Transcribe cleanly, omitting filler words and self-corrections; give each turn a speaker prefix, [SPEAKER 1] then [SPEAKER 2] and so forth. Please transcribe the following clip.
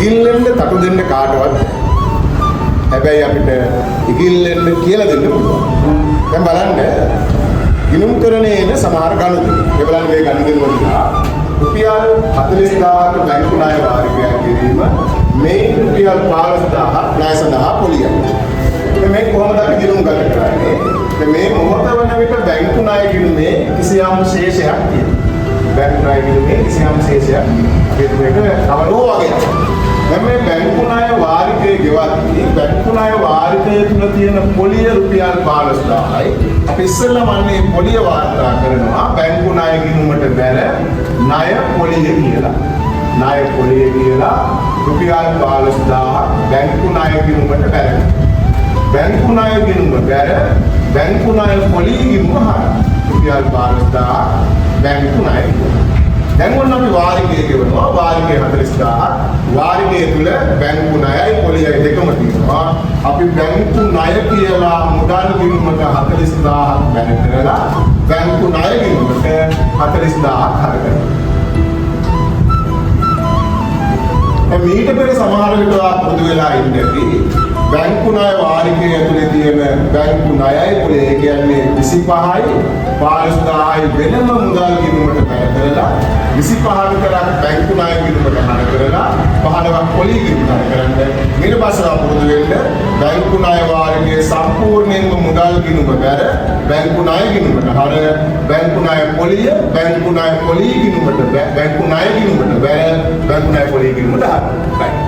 [SPEAKER 1] ඉගිල්ලෙන්න තටු දෙන්න කාටවත් හැබැයි අපිට ඉගිල්ලෙන්න කියලා දෙන්න පුළුවන්. දැන් බලන්න ගිණුම් කරන්නේ එන සමහර ගනුදෙනු. ඒ බලන්න මේ ගනුදෙනු වල රුපියල් 40000ක බැංකු ණය වාරිකයක් කිරීම මේ රුපියල් 15000ක් ණය සඳහා පොලියක්. මේ කොහොමද අපි ගිණුම් ගන්න කරන්නේ? මේ මොහොත වන විට බැංකු ණය ගිණුමේ කිසියම් ශේෂයක් තියෙනවා. බැංකු ණය ගිණුමේ කිසියම් ශේෂයක් මේක නවලෝ වගේ. දැන් මේ බැංකු ණය වාරිකයේ ගෙවද්දී බැංකු ණය වාරිකයේ තුල තියෙන පොලිය රුපියල් 15000යි. අපි ඉස්සෙල්ලාම අන්නේ පොලිය වාර්තා කරනවා බැංකු ණය ගිණුමට බැල ණය පොලිය කියලා. ණය පොලිය කියලා රුපියල් 15000ක් බැංකු ණය ගිණුමට බැල. බැංකු ණය ගිණුම බැල බැංකු ණය පොලිය ගිණුම හර රුපියල් 15000 බැංකු ණය. දැන් ඔන්න අපි වාරිකය ගෙවනවා වාරිකය 40000 වාරිකය තුල බැංකු ණයයි පොලියයි දෙකම තියෙනවා. අපි බැංකු ණය කියලා මුදල් ගිණුමට 40000ක් බැල කරලා බැංකු ණය ගිණුමට 40000ක් හර කරනවා. මීට පෙර සමහර විට පොදු වෙලා ඉඳී බැංකු ණය වාරිකය ඇතුලේ තියෙන බැංකු ණයයි පොලිය කියන්නේ 25යි 15000යි වෙනම මුදල් ගිණුමට බැල කරලා 25 විතරක් බැංකු ණය ගිණුමට හර කරලා 15ක් පොලිය ගිණුමට හර කරන්නේ. ඊට පස්සේ අපුරුදු වෙන්න බැංකු ණය වාරිකයේ සම්පූර්ණයෙන්ම මුදල් ගිණුම බැර බැංකු ණය ගිණුමට හර බැංකු ණය පොලිය බැංකු ණය පොලිය ගිණුමට බැංකු ණය ගිණුමට බැර බැංකු ණය පොලිය ගිණුමට හර.